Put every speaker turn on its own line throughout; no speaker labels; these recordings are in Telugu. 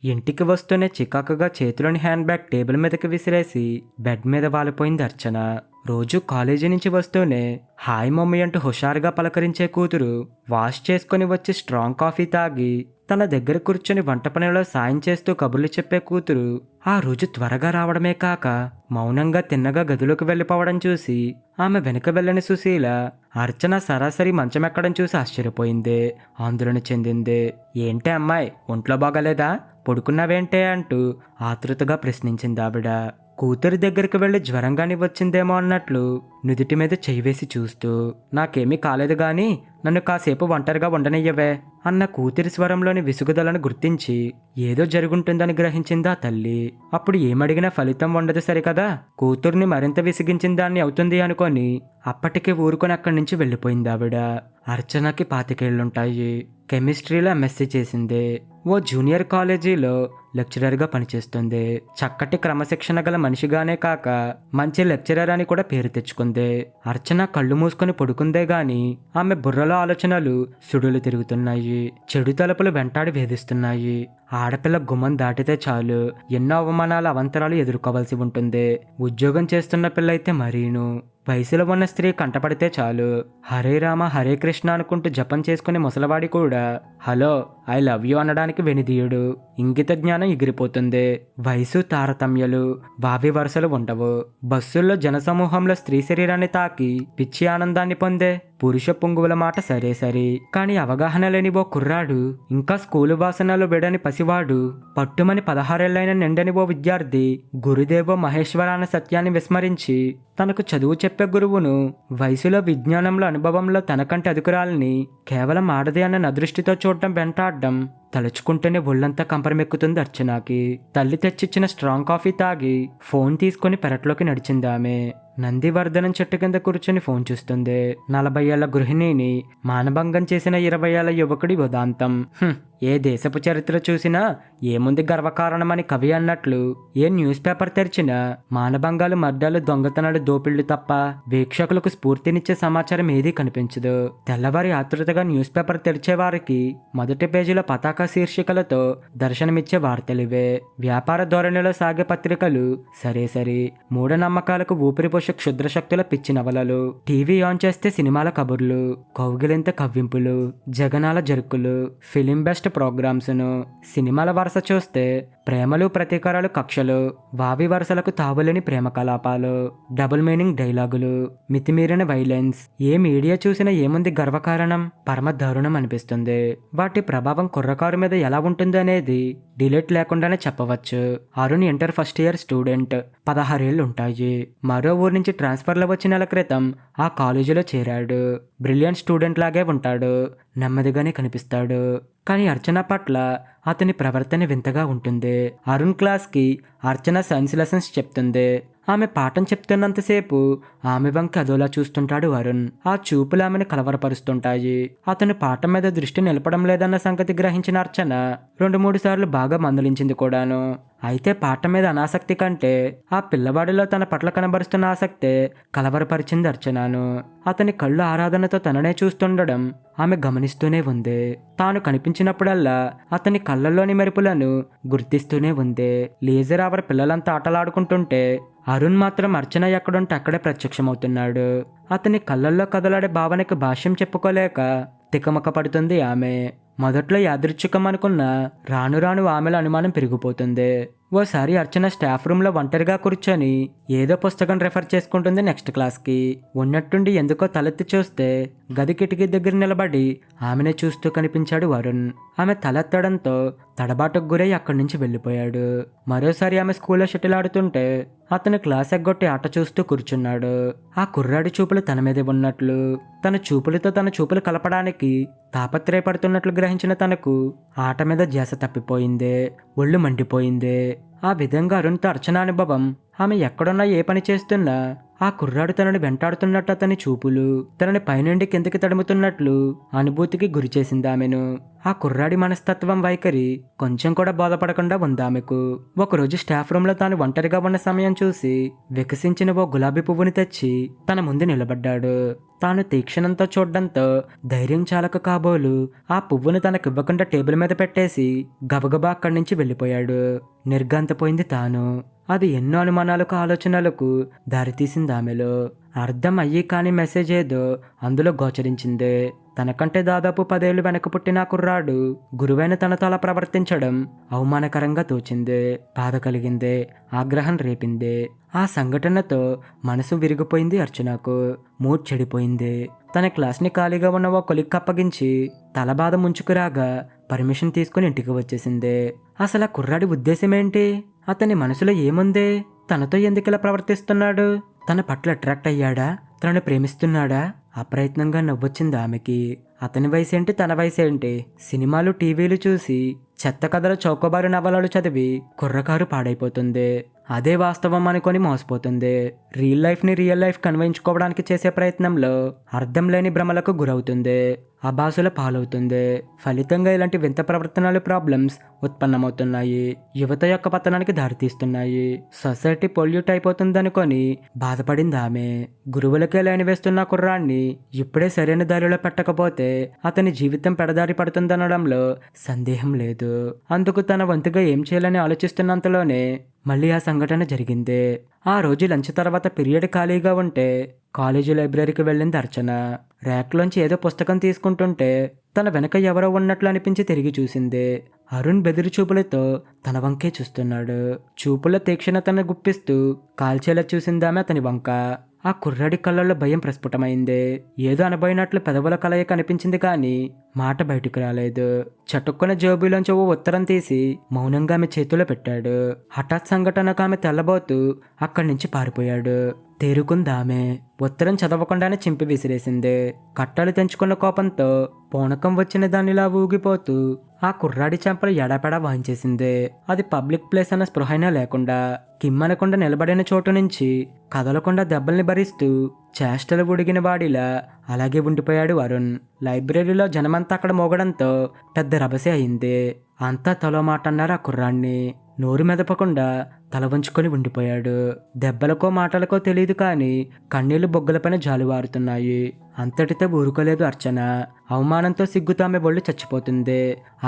ఇంటికి వస్తూనే చికాకుగా చేతిలోని హ్యాండ్ బ్యాగ్ టేబుల్ మీదకి విసిరేసి బెడ్ మీద వాలిపోయింది అర్చన. రోజు కాలేజీ నుంచి వస్తూనే హాయ్ మమ్మీ అంటూ హుషారుగా పలకరించే కూతురు వాష్ చేసుకుని వచ్చి స్ట్రాంగ్ కాఫీ తాగి తన దగ్గర కూర్చొని వంట పనిలో సాయం చేస్తూ కబుర్లు చెప్పే కూతురు ఆ రోజు త్వరగా రావడమే కాక మౌనంగా తిన్నగా గదిలోకి వెళ్ళిపోవడం చూసి ఆమె వెనుక వెళ్ళని సుశీల అర్చన సరాసరి మంచమెక్కడం చూసి ఆశ్చర్యపోయింది, ఆందోళన చెందింది. ఏంటే అమ్మాయి, ఒంట్లో బాగాలేదా, పడుకున్నావేంటే అంటూ ఆతృతగా ప్రశ్నించింది ఆవిడ. కూతురి దగ్గరికి వెళ్లి జ్వరంగాని వచ్చిందేమో అన్నట్లు నుదుటి మీద చెయ్యి వేసి చూస్తూ, నాకేమీ కాలేదు గాని నన్ను కాసేపు ఒంటరిగా ఉండనియ్యవే అన్న కూతురి స్వరంలోని విసుగుదలను గుర్తించి ఏదో జరుగుంటుందని గ్రహించిందా తల్లి. అప్పుడు ఏమడిగినా ఫలితం ఉండదు సరికదా, కూతుర్ని మరింత విసిగించిన దాన్ని అవుతుంది అనుకొని అప్పటికే ఊరుకొని అక్కడి నుంచి వెళ్ళిపోయింది ఆవిడ. అర్చనకి 25 ఏళ్లుంటాయి. కెమిస్ట్రీలో ఎంఎస్సీ చేసింది. ఓ జూనియర్ కాలేజీలో లెక్చరర్గా పనిచేస్తుంది. చక్కటి క్రమశిక్షణ గల మనిషిగానే కాక మంచి లెక్చరర్ అని కూడా పేరు తెచ్చుకుంది. అర్చన కళ్ళు మూసుకొని పడుకుందే గాని ఆమె బుర్రలో ఆలోచనలు సుడులు తిరుగుతున్నాయి. చెడు తలుపులు వెంటాడి వేధిస్తున్నాయి. ఆడపిల్ల గుమ్మం దాటితే చాలు ఎన్నో అవమానాల అవంతరాలు ఎదుర్కోవాల్సి ఉంటుంది. ఉద్యోగం చేస్తున్న పిల్ల అయితే మరీను. వయసులో ఉన్న స్త్రీ కంటపడితే చాలు హరే రామ హరే కృష్ణ అనుకుంటూ జపం చేసుకునే ముసలవాడి కూడా హలో ఐ లవ్ యూ అనడానికి వెనుదీయుడు. ఇంగిత జ్ఞానం ఎగిరిపోతుంది. వయసు తారతమ్యాలు వావి వరుసలు ఉండవు. బస్సుల్లో జనసమూహంలో స్త్రీ శరీరాన్ని తాకి పిచ్చి ఆనందాన్ని పొందే పురుష పొంగువుల మాట సరే సరే, కానీ అవగాహన లేని ఓ కుర్రాడు, ఇంకా స్కూలు వాసనలు విడని పసివాడు, పట్టుమని 16 ఏళ్లైన నిండని ఓ విద్యార్థి గురుదేవో మహేశ్వర అన్న సత్యాన్ని విస్మరించి తనకు చదువు చెప్పే గురువును వయసులో విజ్ఞానంలో అనుభవంలో తనకంటే అధికురాలని కేవలం ఆడదే అన్న నదృష్టితో చూడటం వెంటాడడం తలుచుకుంటేనే ఒళ్ళంతా కంపరమెక్కుతుంది అర్చనకి. తల్లి తెచ్చిచ్చిన స్ట్రాంగ్ కాఫీ తాగి ఫోన్ తీసుకుని పెరట్లోకి నడిచింది ఆమె. నందివర్ధనం చెట్టు కింద కూర్చొని ఫోన్ చూస్తుంది. 40 ఏళ్ల గృహిణిని మానభంగం చేసిన 20 ఏళ్ల యువకుడి ఉదాంతం. ఏ దేశపు చరిత్ర చూసినా ఏముంది గర్వకారణమని కవి అన్నట్లు ఏ న్యూస్ పేపర్ తెరిచినా మానభంగాలు, మర్డాలు, దొంగతనాలు, దోపిళ్లు తప్ప వీక్షకులకు స్ఫూర్తినిచ్చే సమాచారం ఏదీ కనిపించదు. తెల్లవారి ఆతృతగా న్యూస్ పేపర్ తెరిచేవారికి మొదటి పేజీలో పతాక శీర్షికలతో దర్శనమిచ్చే వార్తలివే. వ్యాపార ధోరణిలో సాగే పత్రికలు సరే సరే, మూఢనమ్మకాలకు ఊపిరి పోసే క్షుద్రశక్తుల పిచ్చి నవలలు, టీవీ ఆన్ చేస్తే సినిమాల కబుర్లు, కౌగిలింత కవ్వింపులు, జగనాల జరుకులు, ఫిలిం బెస్ట్ ప్రోగ్రామ్స్ ను, సినిమాల వరుస చూస్తే ప్రేమలు, ప్రతీకారాలు, కక్షలు, వావి వరుసలకు తావులేని ప్రేమ కలాపాలు, డబుల్ మీనింగ్ డైలాగులు, మితిమీరిన వైలెన్స్. ఏ మీడియా చూసినా ఏముంది గర్వకారణం, పరమ దారుణం అనిపిస్తుంది. వాటి ప్రభావం కుర్రకారు మీద ఎలా ఉంటుంది అనేది డిలీట్ లేకుండానే చెప్పవచ్చు. Arun inter first year student. 16 ఏళ్ళు ఉంటాయి. మరో ఊరు నుంచి ట్రాన్స్ఫర్లో వచ్చిన నెల క్రితం ఆ కాలేజీలో చేరాడు. బ్రిలియంట్ స్టూడెంట్ లాగే ఉంటాడు. నెమ్మదిగానే కనిపిస్తాడు. కానీ అర్చన పట్ల అతని ప్రవర్తన వింతగా ఉంటుంది. అరుణ్ క్లాస్కి అర్చన సైన్స్ లెసన్స్ చెప్తుంది. ఆమె పాఠం చెప్తున్నంతసేపు ఆమె వంక అదోలా చూస్తుంటాడు అరుణ్. ఆ చూపులు ఆమెను కలవరపరుస్తుంటాయి. అతను పాఠం మీద దృష్టి నిలపడం లేదన్న సంగతి గ్రహించిన అర్చన 2-3 సార్లు బాగా మందలించింది కూడాను. అయితే పాఠం మీద అనాసక్తి కంటే ఆ పిల్లవాడిలో తన పట్ల కనబరుస్తున్న ఆసక్తే కలవరపరిచింది అర్చనను. అతని కళ్ళు ఆరాధనతో తననే చూస్తుండడం ఆమె గమనిస్తూనే ఉంది. తాను కనిపించినప్పుడల్లా అతని కళ్ళల్లోని మెరుపులను గుర్తిస్తూనే ఉంది. లేజర్ అవర్ పిల్లలంతా ఆటలాడుకుంటుంటే అరుణ్ మాత్రం అర్చన ఎక్కడుంటే అక్కడే ప్రత్యక్షమవుతున్నాడు. అతని కళ్ళల్లో కదలాడే భావనకి భాష్యం చెప్పుకోలేక తికమక పడుతుంది ఆమె. మొదట్లో యాదృచ్ఛికం అనుకున్న రాను రాను ఆమెలో అనుమానం పెరిగిపోతుంది. ఓసారి అర్చన స్టాఫ్ రూమ్లో ఒంటరిగా కూర్చొని ఏదో పుస్తకం రెఫర్ చేసుకుంటుంది నెక్స్ట్ క్లాస్కి. ఉన్నట్టుండి ఎందుకో తలెత్తి చూస్తే గది కిటికీ దగ్గర నిలబడి ఆమెనే చూస్తూ కనిపించాడు వరుణ్. ఆమె తలెత్తడంతో తడబాటుకు గురై అక్కడి నుంచి వెళ్ళిపోయాడు. మరోసారి ఆమె స్కూల్లో షటిల్ ఆడుతుంటే అతను క్లాస్ ఎగ్గొట్టి ఆట చూస్తూ కూర్చున్నాడు. ఆ కుర్రాడి చూపులు తన మీదే ఉన్నట్లు, తన చూపులతో తన చూపులు కలపడానికి తాపత్రయపడుతున్నట్లు గ్రహించిన తనకు ఆట మీద ధ్యాస తప్పిపోయింది. ఒళ్ళు మండిపోయింది. ఆ విధంగా అరుణ్తో అర్చన అనుభవం ఆమె ఎక్కడున్నా ఏ పని చేస్తున్నా ఆ కుర్రాడు తనని వెంటాడుతున్నట్టు అతని చూపులు తనని పైనుండి కిందకి తడుముతున్నట్లు అనుభూతికి గురి చేసింది ఆమెను. ఆ కుర్రాడి మనస్తత్వం వైఖరి కొంచెం కూడా బోధపడకుండా ఉందామెకు. ఒకరోజు స్టాఫ్ రూమ్ లో తాను ఒంటరిగా ఉన్న సమయం చూసి వికసించిన ఓ గులాబీ పువ్వుని తెచ్చి తన ముందు నిలబడ్డాడు. తాను తీక్షణంతో చూడ్డంతో ధైర్యం చాలక కాబోలు ఆ పువ్వును తనకివ్వకుండా టేబుల్ మీద పెట్టేసి గబగబా అక్కడి నుంచి వెళ్ళిపోయాడు. నిర్ఘాంతపోయింది తాను. అది ఎన్నో అనుమానాలకు ఆలోచనలకు దారితీసింది ఆమెలో. అర్థం అయ్యి కాని మెసేజ్ ఏదో అందులో గోచరించింది. తనకంటే దాదాపు 10 ఏళ్లు వెనక పుట్టిన కుర్రాడు గురువైన తనతో అలా ప్రవర్తించడం అవమానకరంగా తోచింది. బాధ కలిగింది, ఆగ్రహం రేపింది. ఆ సంఘటనతో మనసు విరిగిపోయింది అర్చనకు. మూడ్ చెడిపోయింది. తన క్లాస్ని ఖాళీగా ఉన్న ఓ కొలిక్ అప్పగించి తల బాధ ముంచుకురాగా పర్మిషన్ తీసుకుని ఇంటికి వచ్చేసింది. అసలు ఆ కుర్రాడి ఉద్దేశం ఏంటి? అతని మనసులో ఏముంది? తనతో ఎందుకిలా ప్రవర్తిస్తున్నాడు? తన పట్ల అట్రాక్ట్ అయ్యాడా? తనను ప్రేమిస్తున్నాడా? అప్రయత్నంగా నవ్వొచ్చింది ఆమెకి. అతని వయసేంటి, తన వయసేంటి? సినిమాలు టీవీలు చూసి చెత్త కథలు చౌకబారు నవలలు చదివి కుర్రకారు పాడైపోతుంది. అదే వాస్తవం అనుకొని మోసపోతుంది. రియల్ లైఫ్ని రియల్ లైఫ్ కన్వించుకోవడానికి చేసే ప్రయత్నంలో అర్థం లేని భ్రమలకు గురవుతుంది. అభాసుల పాలవుతుంది. ఫలితంగా ఇలాంటి వింత ప్రవర్తనలు ప్రాబ్లమ్స్ ఉత్పన్నమవుతున్నాయి. యువత యొక్క పతనానికి దారితీస్తున్నాయి. సొసైటీ పొల్యూట్ అయిపోతుందనుకొని బాధపడింది ఆమె. గురువులకే లైన్ వేస్తున్న కుర్రాన్ని ఇప్పుడే సరైన దారిలో పెట్టకపోతే అతని జీవితం పెడదారి పడుతుందనడంలో సందేహం లేదు. అందుకు తన వంతుగా ఏం చేయాలని ఆలోచిస్తున్నంతలోనే మళ్ళీ ఆ సంఘటన జరిగింది. ఆ రోజు లంచ్ తర్వాత పీరియడ్ ఖాళీగా ఉంటే కాలేజీ లైబ్రరీకి వెళ్ళింది అర్చన. ర్యాక్లోంచి ఏదో పుస్తకం తీసుకుంటుంటే తన వెనక ఎవరో ఉన్నట్లు అనిపించి తిరిగి చూసింది. అరుణ్ బెదిరి చూపులతో తన వంకే చూస్తున్నాడు. చూపుల తీక్షణతను గుప్పిస్తూ కాల్చేలా చూసిందామె అతని వంక. ఆ కుర్రాడి కళ్ళల్లో భయం ప్రస్ఫుటమైంది. ఏదో అనబోయినట్లు పెదవుల కలయిక కనిపించింది కానీ మాట బయటకు రాలేదు. చటుక్కున జోబీలోంచి ఓ ఉత్తరం తీసి మౌనంగా ఆమె చేతిలో పెట్టాడు. హఠాత్ సంఘటనకు ఆమె తెల్లబోతూ అక్కడి నుంచి పారిపోయాడు. తేరుకుందామె. ఉత్తరం చదవకుండానే చింపి విసిరేసింది. కట్టలు తెంచుకున్న కోపంతో పూనకం వచ్చిన దానిలా ఊగిపోతూ ఆ కుర్రాడి చెంపలు ఎడాపెడా వాయించేసింది. అది పబ్లిక్ ప్లేస్ అన్న స్పృహైనా లేకుండా కిమ్మనకుండా నిలబడిన చోటు నుంచి కదలకుండా దెబ్బల్ని భరిస్తూ చేష్టలు ఉడిగిన వాడిలా అలాగే ఉండిపోయాడు అరుణ్. లైబ్రరీలో జనమంతా అక్కడ మోగడంతో పెద్ద రభసే అయింది. అంతా తలో మాట అన్నారు ఆ కుర్రాన్ని. నోరు మెదపకుండా తల వంచుకొని ఉండిపోయాడు. దెబ్బలకో మాటలకో తెలియదు కానీ కన్నీళ్లు బొగ్గలపైన జాలువారుతున్నాయి. అంతటితో ఊరుకోలేదు అర్చన. అవమానంతో సిగ్గుతో ఆమె ఒళ్ళు చచ్చిపోతుంది.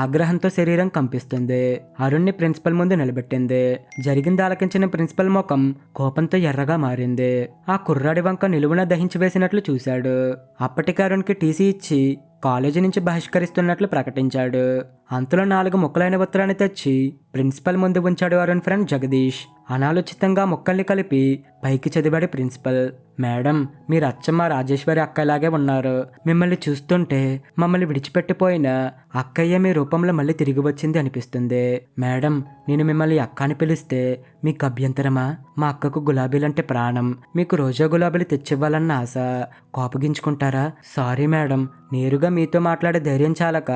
ఆగ్రహంతో శరీరం కంపిస్తుంది. అరుణ్ని ప్రిన్సిపల్ ముందు నిలబెట్టింది. జరిగింది ఆలకించిన ప్రిన్సిపల్ ముఖం కోపంతో ఎర్రగా మారింది. ఆ కుర్రాడి వంక నిలువున దహించి వేసినట్లు చూశాడు. అప్పటికి అరుణ్కి టీసీ ఇచ్చి కాలేజీ నుంచి బహిష్కరిస్తున్నట్లు ప్రకటించాడు. అంతలో 4 ముక్కలైన ఉత్తరాన్ని తెచ్చి ప్రిన్సిపల్ ముందు ఉంచాడు అరుణ్ ఫ్రెండ్ జగదీష్. అనాలోచితంగా ముక్కల్ని కలిపి పైకి చదివాడు ప్రిన్సిపల్. మేడం, మీరు అచ్చమ్మ రాజేశ్వరి అక్కలాగే ఉన్నారు. మిమ్మల్ని చూస్తుంటే మమ్మల్ని విడిచిపెట్టిపోయిన అక్కయ్య మీ రూపంలో మళ్ళీ తిరిగి వచ్చింది అనిపిస్తుంది. మేడం, నేను మిమ్మల్ని అక్క అని పిలిస్తే మీకు అభ్యంతరమా? మా అక్కకు గులాబీలంటే ప్రాణం. మీకు రోజా గులాబీలు తెచ్చివ్వాలన్న ఆశ. కోపగించుకుంటారా? సారీ మేడం, నేరుగా మీతో మాట్లాడే ధైర్యం చాలక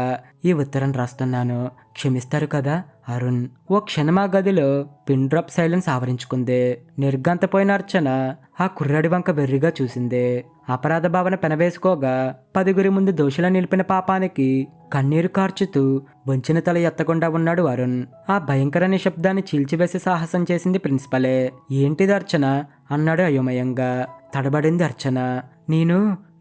ఈ ఉత్తరం రాస్తున్నాను. క్షమిస్తారు కదా? అరుణ్. ఓ క్షణమా గదిలో పిన్ డ్రాప్ సైలెన్స్ ఆవరించుకుంది. నిర్ఘాంతపోయిన అర్చన ఆ కుర్రాడి వంక వెర్రిగా చూసింది. అపరాధ భావన పెనవేసుకోగా 10 ముందు దోషుల నిలిపిన పాపానికి కన్నీరు కార్చుతూ వంచిన తల ఎత్తకుండా ఉన్నాడు అరుణ్. ఆ భయంకర నిశ్శబ్దాన్ని చీల్చివేసి సాహసం చేసింది ప్రిన్సిపలే. ఏంటిది అర్చన అన్నాడు అయోమయంగా. తడబడింది అర్చన.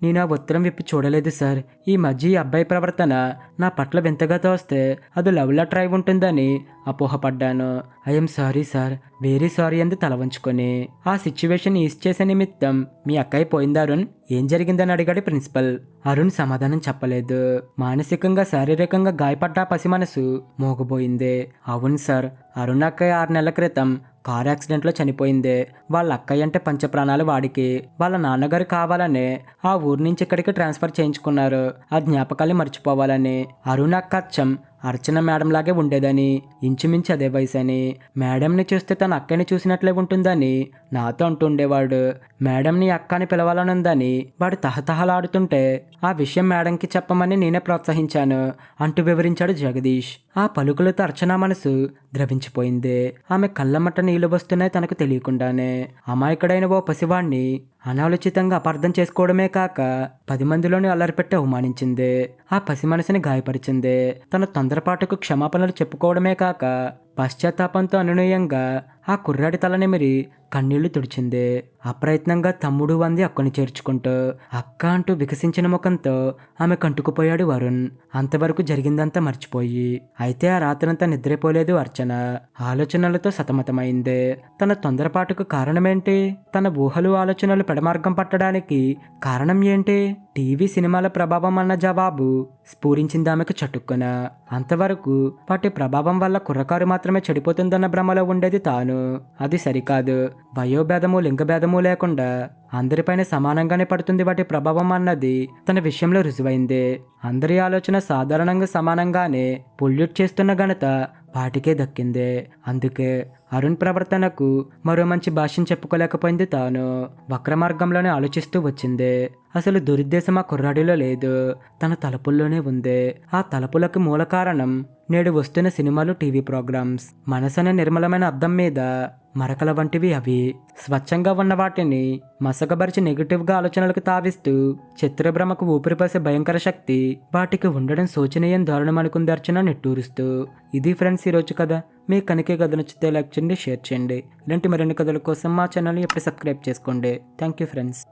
నేను ఆ ఉత్తరం విప్పి చూడలేదు సార్. ఈ మధ్య ఈ అబ్బాయి ప్రవర్తన నా పట్ల వింతగా తోస్తే అది లవ్ లెటర్ అయి ఉంటుందని అపోహపడ్డాను. I'm sorry sir, very sorry అంది తల వంచుకొని. ఆ సిచ్యువేషన్ ఈజ్ చేసే నిమిత్తం మీ అక్కయ్య పోయింది అరుణ్. ఏం జరిగిందని అడిగాడు ప్రిన్సిపల్. అరుణ్ సమాధానం చెప్పలేదు. మానసికంగా శారీరకంగా గాయపడ్డ పసి మనసు మోగబోయింది. అవును సార్, అరుణ్ అక్కయ్య 6 నెలల క్రితం కార్ యాక్సిడెంట్లో చనిపోయింది. వాళ్ళ అక్కయ్య అంటే పంచప్రాణాలు వాడికి. వాళ్ళ నాన్నగారు కావాలనే ఆ ఊరు నుంచి ఇక్కడికి ట్రాన్స్ఫర్ చేయించుకున్నారు. ఆ జ్ఞాపకాల్ని మర్చిపోవాలని. అరుణ్ అక్క అచ్చం అర్చన మేడం లాగే ఉండేదని, ఇంచుమించు అదే వయసు అని, మేడంని చూస్తే తన అక్కని చూసినట్లే ఉంటుందని నాతో అంటుండేవాడు. మేడంని అక్క అని పిలవాలనుందని వాడు తహతహలాడుతుంటే ఆ విషయం మేడంకి చెప్పమని నేనే ప్రోత్సహించాను అంటూ వివరించాడు జగదీష్. ఆ పలుకులతో అర్చన మనసు ద్రవించిపోయింది. ఆమె కళ్ళమట నీళ్లు వస్తున్నాయి తనకు తెలియకుండానే. అమాయకుడైన ఓ పసివాణ్ణి అనాలోచితంగా అపార్థం చేసుకోవడమే కాక 10 మందిలోని అల్లరిపెట్టి అవమానించింది. ఆ పసి మనసుని గాయపరిచింది. తన తొందరపాటుకు క్షమాపణలు చెప్పుకోవడమే కాక పశ్చాత్తాపంతో అనునయంగా ఆ కుర్రాడి తలనిమిరి కన్నీళ్లు తుడిచింది. అప్రయత్నంగా తమ్ముడు అంది అక్కని చేర్చుకుంటూ. అక్క అంటూ వికసించిన ముఖంతో ఆమె కంటుకుపోయాడు వరుణ్. అంతవరకు జరిగిందంతా మర్చిపోయి. అయితే ఆ రాత్రంతా నిద్రపోలేదు అర్చన. ఆలోచనలతో సతమతమైంది. తన తొందరపాటుకు కారణమేంటి? తన ఊహలు ఆలోచనలు పెడమార్గం పట్టడానికి కారణం ఏంటి? టీవీ సినిమాల ప్రభావం అన్న జవాబు స్ఫూరించింది ఆమెకు చటుక్కున. అంతవరకు వాటి ప్రభావం వల్ల కుర్రకారు మాత్రమే చెడిపోతుందన్న భ్రమలో ఉండేది తాను. అది సరికాదు. వయోభేదము లింగభేదము లేకుండా అందరిపైన సమానంగానే పడుతుంది వాటి ప్రభావం అన్నది తన విషయంలో రుజువైంది. అందరి ఆలోచన సాధారణంగా సమానంగానే పొల్యూట్ చేస్తున్న ఘనత వాటికే దక్కింది. అందుకే అరుణ్ ప్రవర్తనకు మరో మంచి భాష్యం చెప్పుకోలేకపోయింది తాను. వక్ర మార్గంలోనే ఆలోచిస్తూ వచ్చింది. అసలు దురుద్దేశం ఆ కుర్రాడిలో లేదు, తన తలుపుల్లోనే ఉంది. ఆ తలుపులకు మూల కారణం నేడు వస్తున్న సినిమాలు, టీవీ ప్రోగ్రామ్స్. మనసనే నిర్మలమైన అద్దం మీద మరకల వంటివి అవి. స్వచ్ఛంగా ఉన్న వాటిని మసకబరిచి నెగిటివ్గా ఆలోచనలకు తావిస్తూ చిత్రభ్రమకు ఊపిరిపోసే భయంకర శక్తి వాటికి ఉండడం శోచనీయం దారుణం అనుకుంది అర్చన నిట్టూరుస్తూ. ఇది ఫ్రెండ్స్ ఈరోజు కథ. మీకు కనుక కథ నచ్చితే లైక్ చేయండి, షేర్ చేయండి. ఇలాంటి మరిన్ని కథల కోసం మా ఛానల్ని ఎప్పుడు సబ్స్క్రైబ్ చేసుకోండి. Thank you friends.